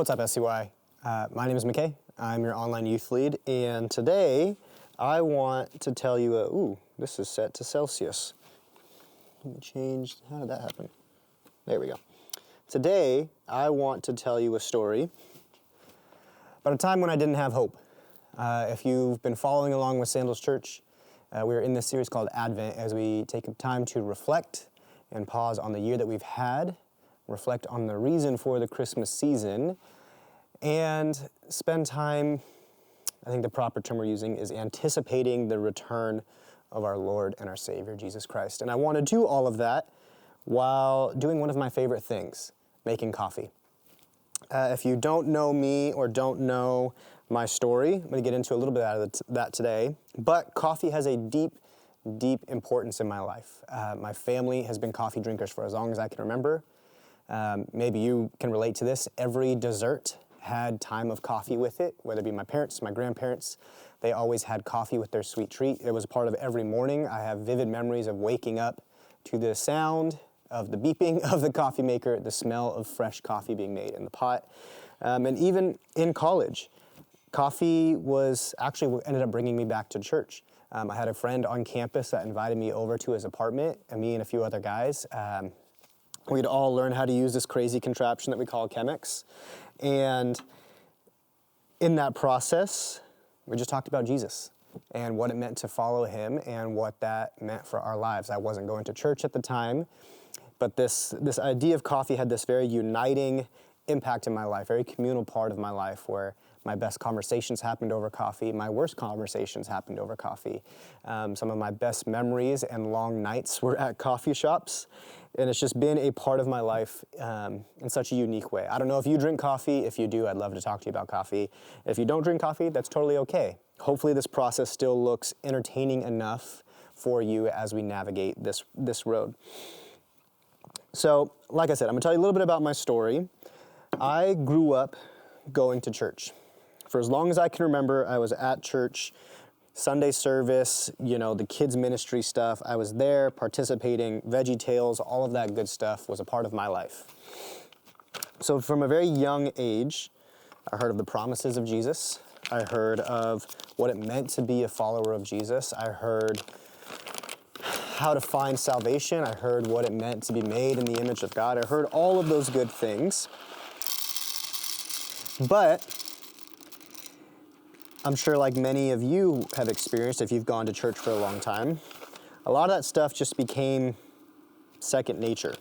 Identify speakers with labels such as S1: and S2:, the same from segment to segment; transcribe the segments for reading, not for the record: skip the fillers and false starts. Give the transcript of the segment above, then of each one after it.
S1: What's up, SCY? My name is McKay. I'm your online youth lead, and today I want to tell you this is set to Celsius. Let me change, how did that happen? There we go. Today, I want to tell you a story about a time when I didn't have hope. If you've been following along with Sandals Church, we're in this series called Advent as we take time to reflect and pause on the year that we've had, reflect on the reason for the Christmas season, and spend time, I think the proper term we're using is anticipating the return of our Lord and our Savior, Jesus Christ. And I want to do all of that while doing one of my favorite things, making coffee. If you don't know me or don't know my story, I'm going to get into a little bit out of that today, but coffee has a deep importance in my life. My family has been coffee drinkers for as long as I can remember. Maybe you can relate to this. Every dessert had time of coffee with it, whether it be my parents, my grandparents. They always had coffee with their sweet treat. It was a part of every morning. I have vivid memories of waking up to the sound of the beeping of the coffee maker, the smell of fresh coffee being made in the pot. And even in college, coffee was actually what ended up bringing me back to church. I had a friend on campus that invited me over to his apartment, and me and a few other guys. We'd all learn how to use this crazy contraption that we call Chemex. And in that process, we just talked about Jesus and what it meant to follow him and what that meant for our lives. I wasn't going to church at the time, but this idea of coffee had this very uniting impact in my life, very communal part of my life where my best conversations happened over coffee, my worst conversations happened over coffee. Some of my best memories and long nights were at coffee shops, and it's just been a part of my life in such a unique way. I don't know if you drink coffee. If you do, I'd love to talk to you about coffee. If you don't drink coffee, that's totally okay. Hopefully this process still looks entertaining enough for you as we navigate this road. So, like I said, I'm gonna tell you a little bit about my story. I grew up going to church. For as long as I can remember, I was at church, Sunday service, the kids ministry stuff. I was there participating, Veggie Tales, all of that good stuff was a part of my life. So from a very young age, I heard of the promises of Jesus. I heard of what it meant to be a follower of Jesus. I heard how to find salvation. I heard what it meant to be made in the image of God. I heard all of those good things. But I'm sure like many of you have experienced if you've gone to church for a long time, a lot of that stuff just became second nature.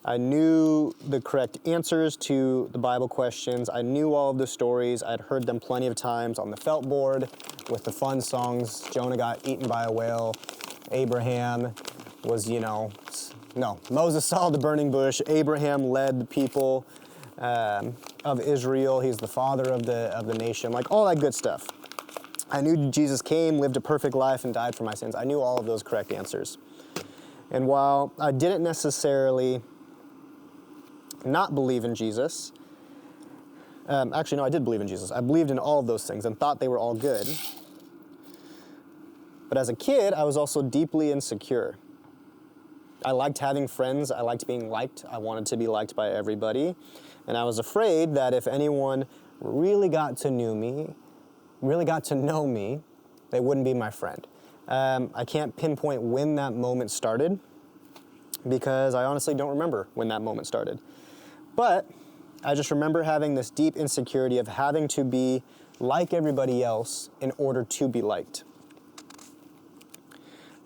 S1: I knew the correct answers to the Bible questions. I knew all of the stories. I'd heard them plenty of times on the felt board with the fun songs. Jonah got eaten by a whale. Abraham was, Moses saw the burning bush. Abraham led the people of Israel. He's the father of the nation, like all that good stuff. I knew Jesus came, lived a perfect life, and died for my sins. I knew all of those correct answers. And while I didn't necessarily not believe in Jesus, actually, no, I did believe in Jesus. I believed in all of those things and thought they were all good. But as a kid, I was also deeply insecure. I liked having friends. I liked being liked. I wanted to be liked by everybody. And I was afraid that if anyone really got to know me, they wouldn't be my friend. I can't pinpoint when that moment started because I honestly don't remember when that moment started. But I just remember having this deep insecurity of having to be like everybody else in order to be liked.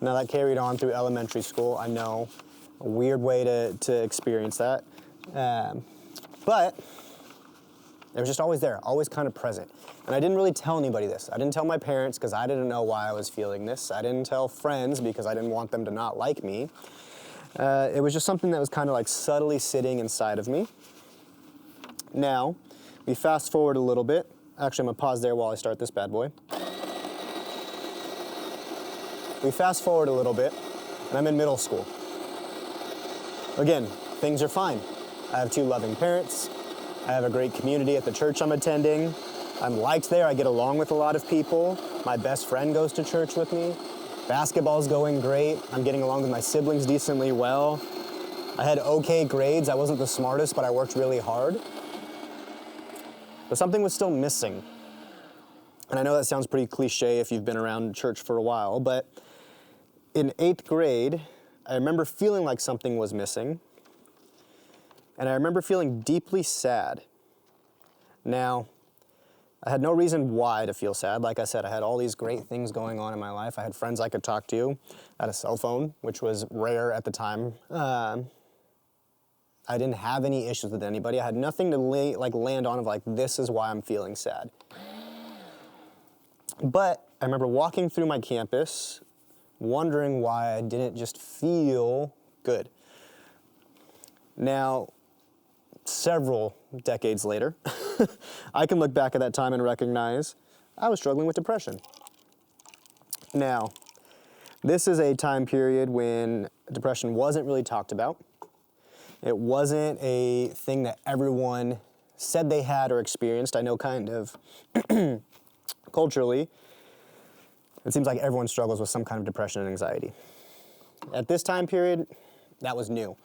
S1: Now that carried on through elementary school. I know, a weird way to experience that. But it was just always there, always kind of present. And I didn't really tell anybody this. I didn't tell my parents because I didn't know why I was feeling this. I didn't tell friends because I didn't want them to not like me. It was just something that was kind of like subtly sitting inside of me. Now, we fast forward a little bit. Actually, I'm gonna pause there while I start this bad boy. We fast forward a little bit, and I'm in middle school. Again, things are fine. I have two loving parents. I have a great community at the church I'm attending. I'm liked there. I get along with a lot of people. My best friend goes to church with me. Basketball's going great. I'm getting along with my siblings decently well. I had okay grades. I wasn't the smartest, but I worked really hard. but something was still missing. And I know that sounds pretty cliche if you've been around church for a while, but in 8th grade, I remember feeling like something was missing, and I remember feeling deeply sad. Now, I had no reason why to feel sad. Like I said, I had all these great things going on in my life. I had friends I could talk to. I had a cell phone, which was rare at the time. I didn't have any issues with anybody. I had nothing to land on of like, this is why I'm feeling sad. But I remember walking through my campus, wondering why I didn't just feel good. Now, several decades later, I can look back at that time and recognize I was struggling with depression. Now, this is a time period when depression wasn't really talked about. It wasn't a thing that everyone said they had or experienced. I know kind of culturally, it seems like everyone struggles with some kind of depression and anxiety. At this time period, that was new.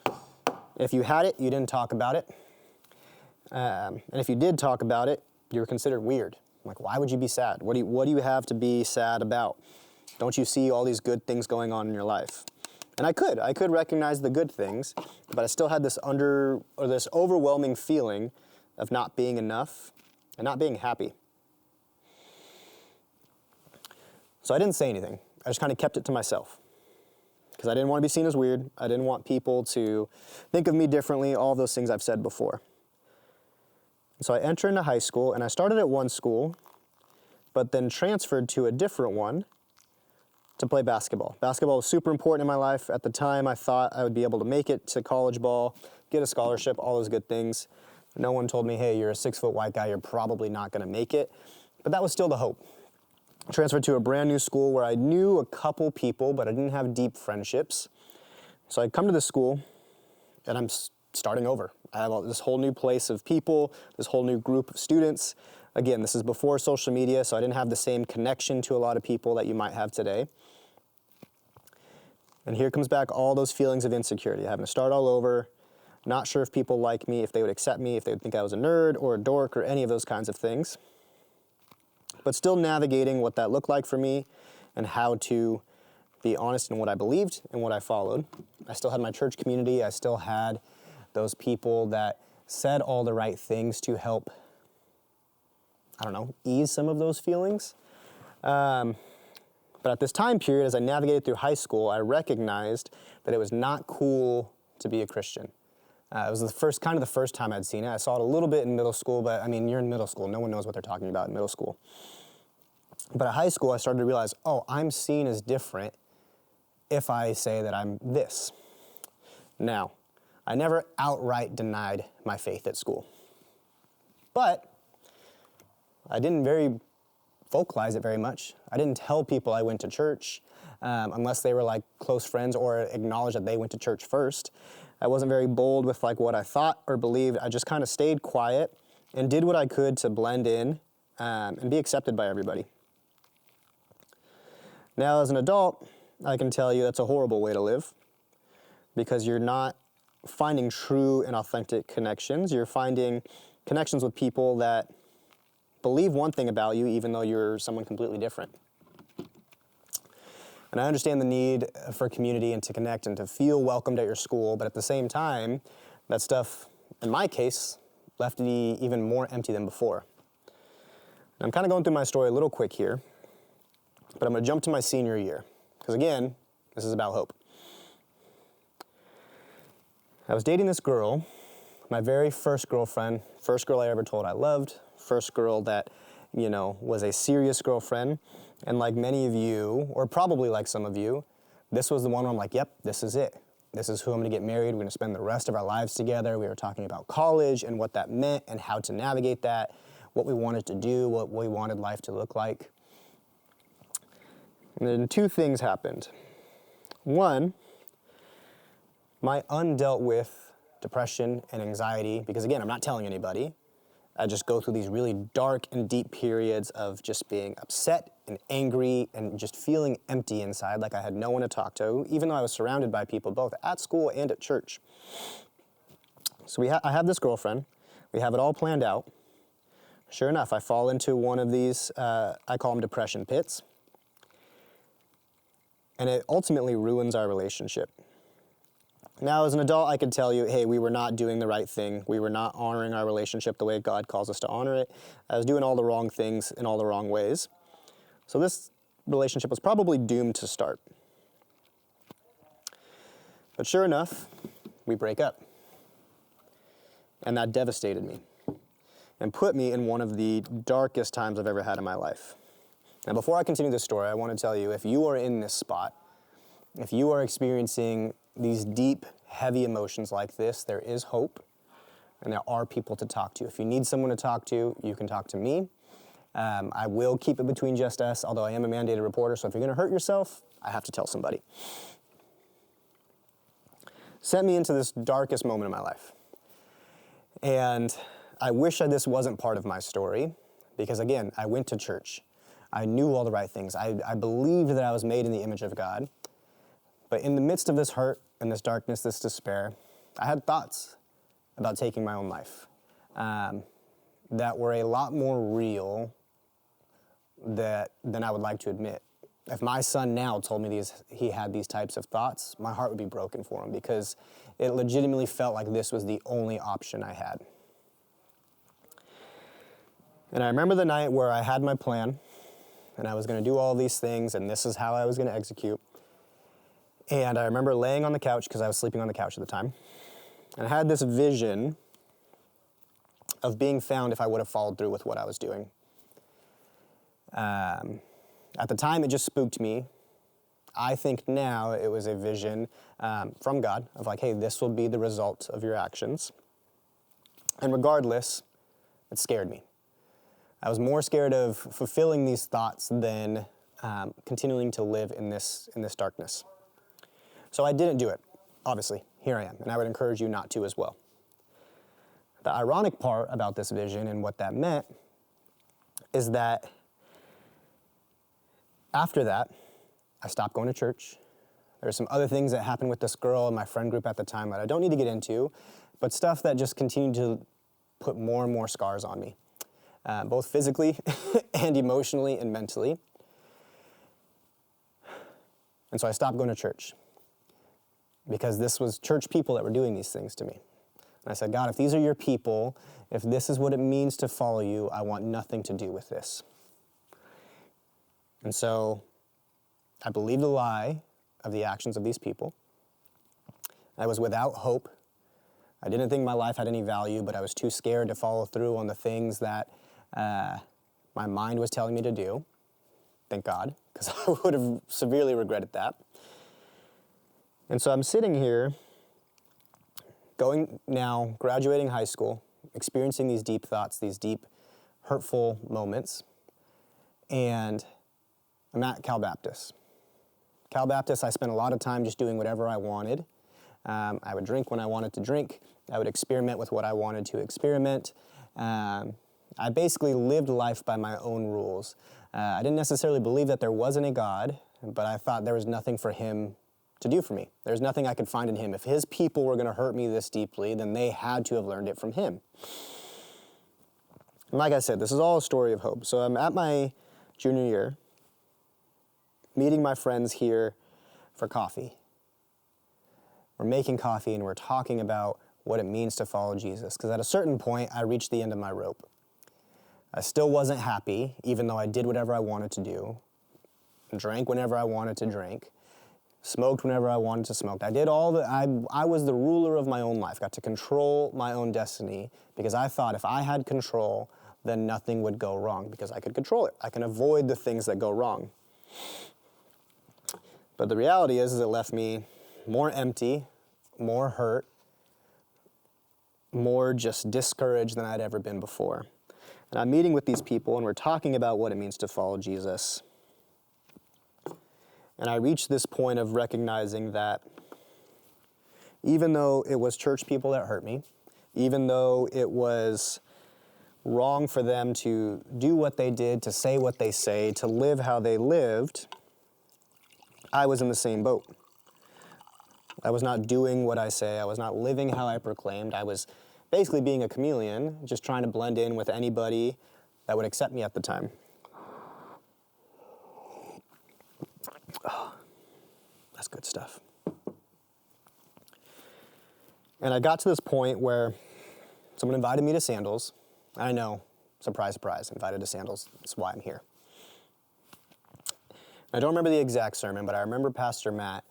S1: If you had it, you didn't talk about it. And if you did talk about it, you were considered weird. Like, why would you be sad? What do you have to be sad about? Don't you see all these good things going on in your life? And I could recognize the good things, but I still had this overwhelming feeling of not being enough and not being happy. So I didn't say anything. I just kind of kept it to myself because I didn't want to be seen as weird. I didn't want people to think of me differently, all those things I've said before. So I entered into high school, and I started at one school, but then transferred to a different one to play basketball. Basketball was super important in my life. At the time, I thought I would be able to make it to college ball, get a scholarship, all those good things. No one told me, hey, you're a 6-foot white guy, you're probably not gonna make it. But that was still the hope. I transferred to a brand new school where I knew a couple people, but I didn't have deep friendships. So I come to this school, and I'm starting over. I have this whole new place of people, this whole new group of students. Again, this is before social media, so I didn't have the same connection to a lot of people that you might have today. And here comes back all those feelings of insecurity, having to start all over, not sure if people like me, if they would accept me, if they would think I was a nerd or a dork or any of those kinds of things. But still navigating what that looked like for me and how to be honest in what I believed and what I followed. I still had my church community. I still had those people that said all the right things to help, ease some of those feelings. But at this time period, as I navigated through high school, I recognized that it was not cool to be a Christian. It was the first time I'd seen it. I saw it a little bit in middle school, but you're in middle school. No one knows what they're talking about in middle school. But at high school, I started to realize, I'm seen as different if I say that I'm this. Now, I never outright denied my faith at school. But I didn't vocalize it very much. I didn't tell people I went to church unless they were like close friends or acknowledge that they went to church first. I wasn't very bold with like what I thought or believed. I just kind of stayed quiet and did what I could to blend in and be accepted by everybody. Now, as an adult, I can tell you that's a horrible way to live because you're not finding true and authentic connections. You're finding connections with people that believe one thing about you even though you're someone completely different. And I understand the need for community and to connect and to feel welcomed at your school, but at the same time, that stuff, in my case, left me even more empty than before. And I'm kind of going through my story a little quick here, but I'm going to jump to my senior year, because again, this is about hope. I was dating this girl, my very first girlfriend, first girl I ever told I loved, first girl that, was a serious girlfriend. And like many of you, or probably like some of you, this was the one where I'm like, yep, this is it. This is who I'm gonna get married. We're gonna spend the rest of our lives together. We were talking about college and what that meant and how to navigate that, what we wanted to do, what we wanted life to look like. And then two things happened. One, my undealt with depression and anxiety, because again, I'm not telling anybody. I just go through these really dark and deep periods of just being upset and angry and just feeling empty inside, like I had no one to talk to, even though I was surrounded by people both at school and at church. So I have this girlfriend. We have it all planned out. Sure enough, I fall into one of these, I call them depression pits. And it ultimately ruins our relationship. Now, as an adult, I could tell you, hey, we were not doing the right thing. We were not honoring our relationship the way God calls us to honor it. I was doing all the wrong things in all the wrong ways. So this relationship was probably doomed to start. But sure enough, we break up. And that devastated me and put me in one of the darkest times I've ever had in my life. Now, before I continue this story, I want to tell you, if you are in this spot, if you are experiencing these deep, heavy emotions like this, there is hope, and there are people to talk to. If you need someone to talk to, you can talk to me. I will keep it between just us, although I am a mandated reporter, so if you're going to hurt yourself, I have to tell somebody. Sent me into this darkest moment of my life. And I wish that this wasn't part of my story, because again, I went to church. I knew all the right things. I believed that I was made in the image of God. But in the midst of this hurt and this darkness, this despair, I had thoughts about taking my own life that were a lot more real than I would like to admit. If my son now told me he had these types of thoughts, my heart would be broken for him, because it legitimately felt like this was the only option I had. And I remember the night where I had my plan, and I was going to do all these things, and this is how I was going to execute. And I remember laying on the couch, because I was sleeping on the couch at the time, and I had this vision of being found if I would have followed through with what I was doing. At the time, it just spooked me. I think now it was a vision from God of like, hey, this will be the result of your actions. And regardless, it scared me. I was more scared of fulfilling these thoughts than continuing to live in this darkness. So I didn't do it, obviously. Here I am, and I would encourage you not to as well. The ironic part about this vision and what that meant is that after that, I stopped going to church. There were some other things that happened with this girl in my friend group at the time that I don't need to get into, but stuff that just continued to put more and more scars on me, both physically and emotionally and mentally. And so I stopped going to church, because this was church people that were doing these things to me. And I said, God, if these are your people, if this is what it means to follow you, I want nothing to do with this. And so I believed the lie of the actions of these people. I was without hope. I didn't think my life had any value, but I was too scared to follow through on the things that my mind was telling me to do. Thank God, because I would have severely regretted that. And so I'm sitting here, graduating high school, experiencing these deep thoughts, these deep, hurtful moments, and I'm at Cal Baptist. Cal Baptist, I spent a lot of time just doing whatever I wanted. I would drink when I wanted to drink. I would experiment with what I wanted to experiment. I basically lived life by my own rules. I didn't necessarily believe that there wasn't a God, but I thought there was nothing for him to do for me. There's nothing I could find in him. If his people were going to hurt me this deeply, then they had to have learned it from him. And like I said, this is all a story of hope. So I'm at my junior year, meeting my friends here for coffee. We're making coffee and we're talking about what it means to follow Jesus. Because at a certain point, I reached the end of my rope. I still wasn't happy, even though I did whatever I wanted to do, drank whenever I wanted to drink, smoked whenever I wanted to smoke. I was the ruler of my own life, got to control my own destiny, because I thought if I had control, then nothing would go wrong, because I could control it. I can avoid the things that go wrong. But the reality is it left me more empty, more hurt, more just discouraged than I'd ever been before. And I'm meeting with these people, and we're talking about what it means to follow Jesus. And I reached this point of recognizing that even though it was church people that hurt me, even though it was wrong for them to do what they did, to say what they say, to live how they lived, I was in the same boat. I was not doing what I say. I was not living how I proclaimed. I was basically being a chameleon, just trying to blend in with anybody that would accept me at the time. Oh, that's good stuff. And I got to this point where someone invited me to Sandals. I know, surprise, surprise, invited to Sandals. That's why I'm here. I don't remember the exact sermon, but I remember Pastor Matt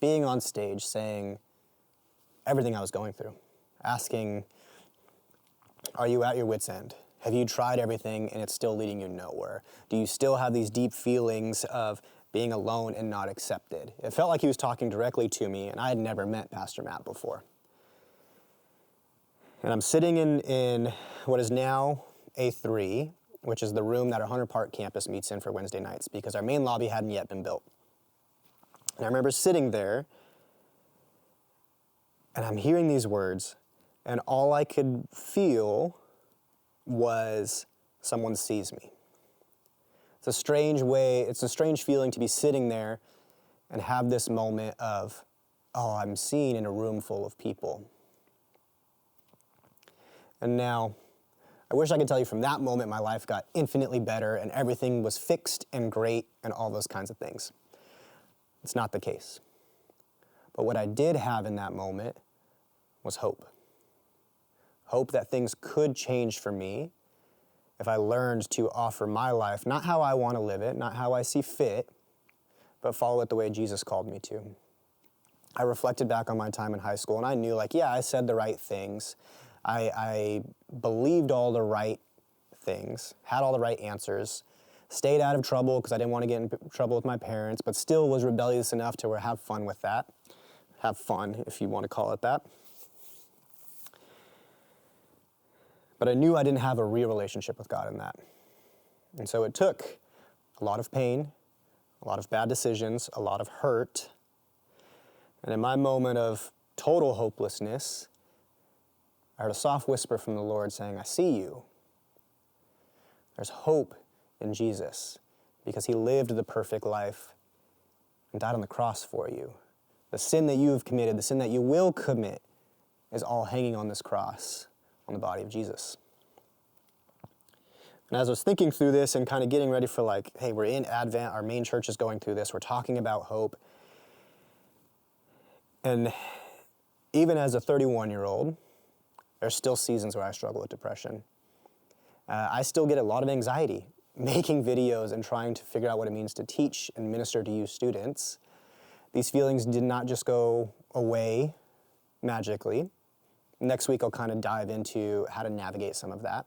S1: being on stage saying everything I was going through, asking, are you at your wit's end? Have you tried everything and it's still leading you nowhere? Do you still have these deep feelings of being alone and not accepted? It felt like he was talking directly to me, and I had never met Pastor Matt before. And I'm sitting in what is now A3, which is the room that our Hunter Park campus meets in for Wednesday nights, because our main lobby hadn't yet been built. And I remember sitting there, and I'm hearing these words, and all I could feel was someone sees me. It's a strange feeling to be sitting there and have this moment of, oh, I'm seen in a room full of people. And now, I wish I could tell you from that moment my life got infinitely better and everything was fixed and great and all those kinds of things. It's not the case. But what I did have in that moment was hope. Hope that things could change for me if I learned to offer my life, not how I want to live it, not how I see fit, but follow it the way Jesus called me to. I reflected back on my time in high school, and I knew, I said the right things. I believed all the right things, had all the right answers, stayed out of trouble because I didn't want to get in trouble with my parents, but still was rebellious enough to have fun with that. Have fun, if you want to call it that. But I knew I didn't have a real relationship with God in that. And so it took a lot of pain, a lot of bad decisions, a lot of hurt. And in my moment of total hopelessness, I heard a soft whisper from the Lord saying, I see you. There's hope in Jesus because he lived the perfect life and died on the cross for you. The sin that you have committed, the sin that you will commit, is all hanging on this cross on the body of Jesus. And as I was thinking through this and kind of getting ready for hey, we're in Advent, our main church is going through this, we're talking about hope. And even as a 31-year-old, there's still seasons where I struggle with depression. I still get a lot of anxiety making videos and trying to figure out what it means to teach and minister to you students. These feelings did not just go away magically. Next week, I'll kind of dive into how to navigate some of that.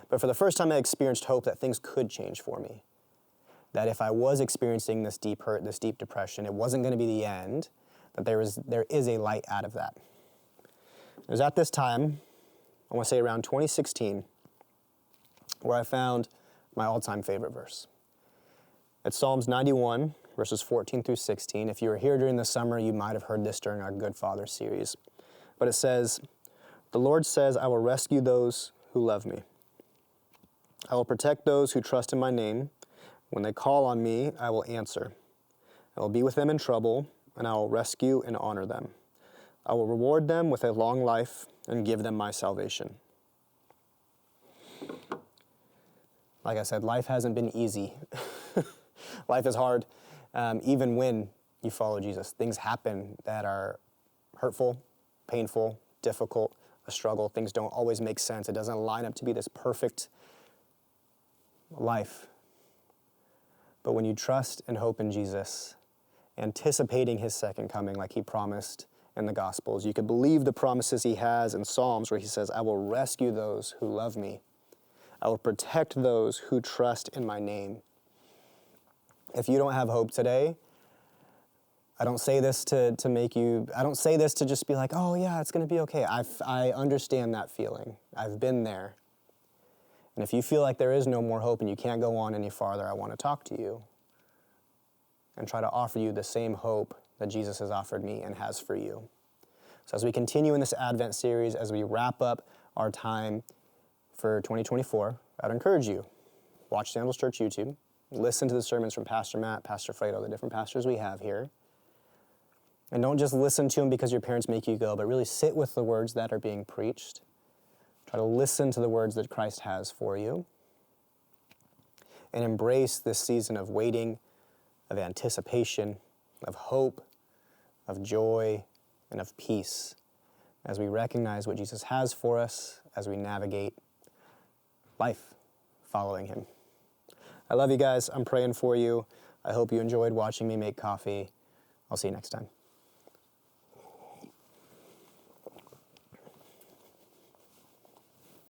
S1: But for the first time, I experienced hope that things could change for me. That if I was experiencing this deep hurt, this deep depression, it wasn't going to be the end, that there is a light out of that. It was at this time, I want to say around 2016, where I found my all-time favorite verse. It's Psalms 91, verses 14 through 16. If you were here during the summer, you might have heard this during our Good Father series. But it says, the Lord says, I will rescue those who love me. I will protect those who trust in my name. When they call on me, I will answer. I will be with them in trouble, and I will rescue and honor them. I will reward them with a long life and give them my salvation. Like I said, life hasn't been easy. Life is hard. Even when you follow Jesus, things happen that are hurtful, painful, difficult, a struggle. Things don't always make sense. It doesn't line up to be this perfect life. But when you trust and hope in Jesus, anticipating his second coming like he promised in the Gospels, you can believe the promises he has in Psalms where he says, I will rescue those who love me. I will protect those who trust in my name. If you don't have hope today, I don't say this to just be like, oh yeah, it's going to be okay. I understand that feeling. I've been there. And if you feel like there is no more hope and you can't go on any farther, I want to talk to you and try to offer you the same hope that Jesus has offered me and has for you. So as we continue in this Advent series, as we wrap up our time for 2024, I'd encourage you, watch Sandals Church YouTube, listen to the sermons from Pastor Matt, Pastor Fredo, the different pastors we have here. And don't just listen to them because your parents make you go, but really sit with the words that are being preached. Try to listen to the words that Christ has for you. And embrace this season of waiting, of anticipation, of hope, of joy, and of peace as we recognize what Jesus has for us as we navigate life following him. I love you guys. I'm praying for you. I hope you enjoyed watching me make coffee. I'll see you next time.